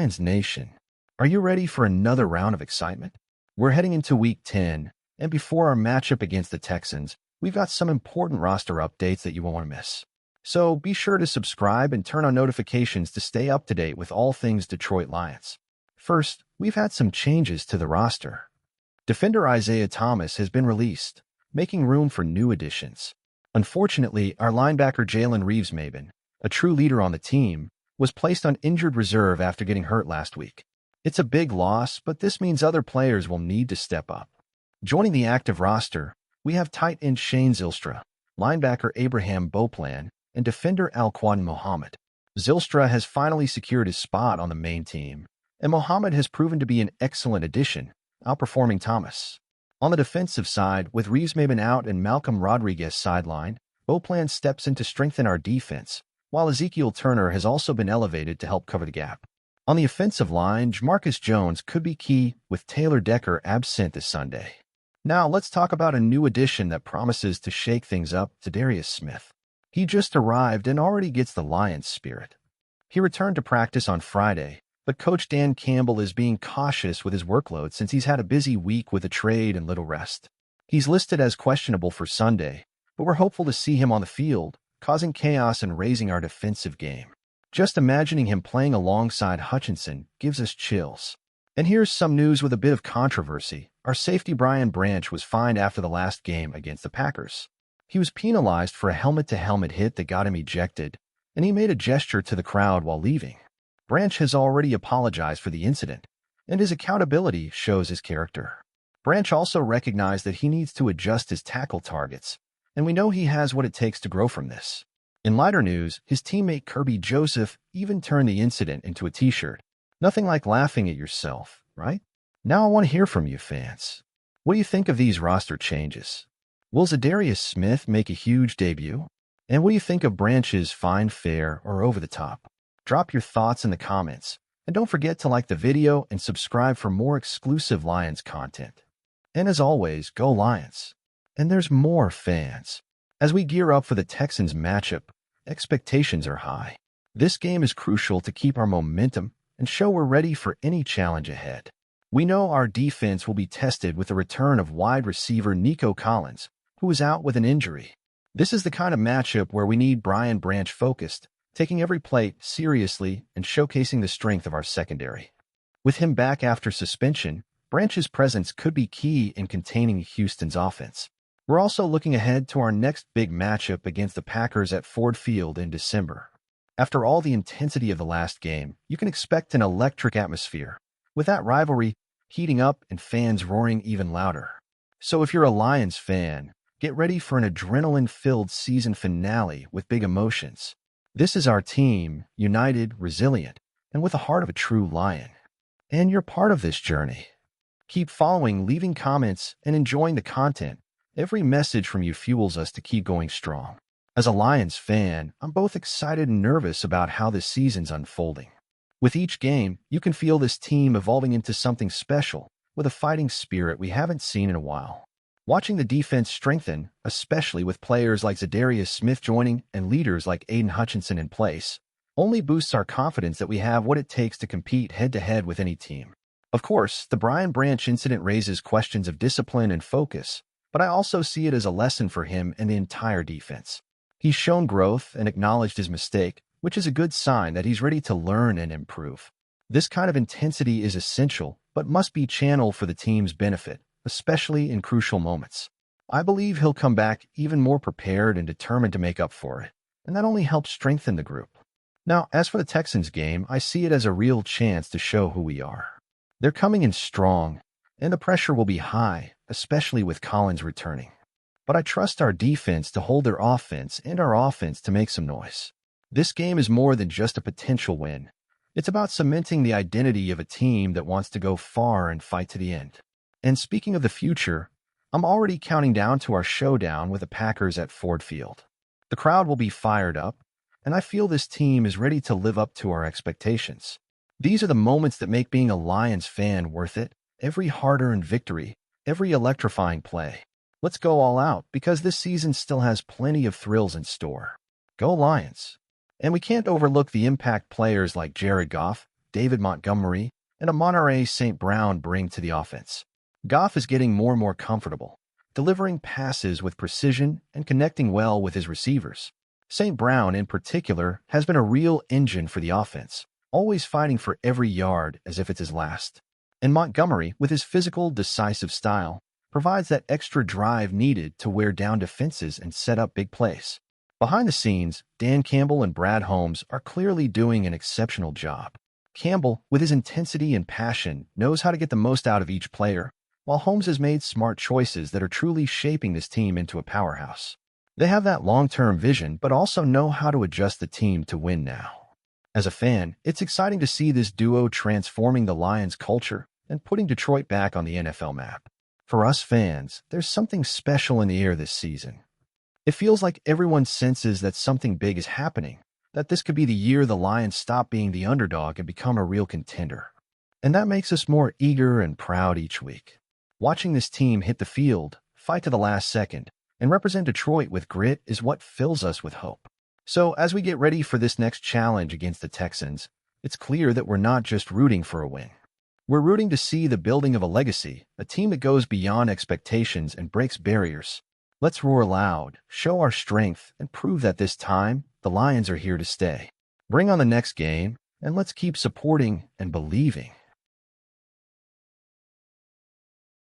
Lions Nation, are you ready for another round of excitement? We're heading into Week 10, and before our matchup against the Texans, we've got some important roster updates that you won't want to miss. So be sure to subscribe and turn on notifications to stay up to date with all things Detroit Lions. First, we've had some changes to the roster. Defender Isaiah Thomas has been released, making room for new additions. Unfortunately, our linebacker Jalen Reeves-Maybin, a true leader on the team, was placed on injured reserve after getting hurt last week. It's a big loss, but this means other players will need to step up. Joining the active roster, we have tight end Shane Zylstra, linebacker Abraham Beauplan, and defender Alquan Muhammad. Zylstra has finally secured his spot on the main team, and Muhammad has proven to be an excellent addition, outperforming Thomas. On the defensive side, with Reeves-Maybin out and Malcolm Rodriguez sidelined, Beauplan steps in to strengthen our defense, while Ezekiel Turner has also been elevated to help cover the gap. On the offensive line, Jamarcus Jones could be key, with Taylor Decker absent this Sunday. Now let's talk about a new addition that promises to shake things up, Za'Darius Smith. He just arrived and already gets the Lions spirit. He returned to practice on Friday, but Coach Dan Campbell is being cautious with his workload since he's had a busy week with a trade and little rest. He's listed as questionable for Sunday, but we're hopeful to see him on the field, causing chaos and raising our defensive game. Just imagining him playing alongside Hutchinson gives us chills. And here's some news with a bit of controversy. Our safety Brian Branch was fined after the last game against the Packers. He was penalized for a helmet-to-helmet hit that got him ejected, and he made a gesture to the crowd while leaving. Branch has already apologized for the incident, and his accountability shows his character. Branch also recognized that he needs to adjust his tackle targets, and we know he has what it takes to grow from this. In lighter news, his teammate Kirby Joseph even turned the incident into a t-shirt. Nothing like laughing at yourself, right? Now I want to hear from you fans. What do you think of these roster changes? Will Za'Darius Smith make a huge debut? And what do you think of Branch's fine, fair, or over the top? Drop your thoughts in the comments, and don't forget to like the video and subscribe for more exclusive Lions content. And as always, go Lions! And there's more, fans. As we gear up for the Texans matchup, expectations are high. This game is crucial to keep our momentum and show we're ready for any challenge ahead. We know our defense will be tested with the return of wide receiver Nico Collins, who is out with an injury. This is the kind of matchup where we need Brian Branch focused, taking every play seriously and showcasing the strength of our secondary. With him back after suspension, Branch's presence could be key in containing Houston's offense. We're also looking ahead to our next big matchup against the Packers at Ford Field in December. After all the intensity of the last game, you can expect an electric atmosphere, with that rivalry heating up and fans roaring even louder. So if you're a Lions fan, get ready for an adrenaline-filled season finale with big emotions. This is our team, united, resilient, and with the heart of a true Lion. And you're part of this journey. Keep following, leaving comments, and enjoying the content. Every message from you fuels us to keep going strong. As a Lions fan, I'm both excited and nervous about how this season's unfolding. With each game, you can feel this team evolving into something special, with a fighting spirit we haven't seen in a while. Watching the defense strengthen, especially with players like Za'Darius Smith joining and leaders like Aiden Hutchinson in place, only boosts our confidence that we have what it takes to compete head-to-head with any team. Of course, the Brian Branch incident raises questions of discipline and focus, but I also see it as a lesson for him and the entire defense. He's shown growth and acknowledged his mistake, which is a good sign that he's ready to learn and improve. This kind of intensity is essential, but must be channeled for the team's benefit, especially in crucial moments. I believe he'll come back even more prepared and determined to make up for it, and that only helps strengthen the group. Now, as for the Texans game, I see it as a real chance to show who we are. They're coming in strong, and the pressure will be high, especially with Collins returning. But I trust our defense to hold their offense and our offense to make some noise. This game is more than just a potential win. It's about cementing the identity of a team that wants to go far and fight to the end. And speaking of the future, I'm already counting down to our showdown with the Packers at Ford Field. The crowd will be fired up, and I feel this team is ready to live up to our expectations. These are the moments that make being a Lions fan worth it. Every hard-earned victory, every electrifying play. Let's go all out, because this season still has plenty of thrills in store. Go Lions! And we can't overlook the impact players like Jared Goff, David Montgomery, and Amon-Ra St. Brown bring to the offense. Goff is getting more and more comfortable, delivering passes with precision and connecting well with his receivers. St. Brown, in particular, has been a real engine for the offense, always fighting for every yard as if it's his last. And Montgomery, with his physical, decisive style, provides that extra drive needed to wear down defenses and set up big plays. Behind the scenes, Dan Campbell and Brad Holmes are clearly doing an exceptional job. Campbell, with his intensity and passion, knows how to get the most out of each player, while Holmes has made smart choices that are truly shaping this team into a powerhouse. They have that long-term vision, but also know how to adjust the team to win now. As a fan, it's exciting to see this duo transforming the Lions' culture and putting Detroit back on the NFL map. For us fans, there's something special in the air this season. It feels like everyone senses that something big is happening, that this could be the year the Lions stop being the underdog and become a real contender. And that makes us more eager and proud each week. Watching this team hit the field, fight to the last second, and represent Detroit with grit is what fills us with hope. So as we get ready for this next challenge against the Texans, it's clear that we're not just rooting for a win. We're rooting to see the building of a legacy, a team that goes beyond expectations and breaks barriers. Let's roar loud, show our strength, and prove that this time, the Lions are here to stay. Bring on the next game, and let's keep supporting and believing.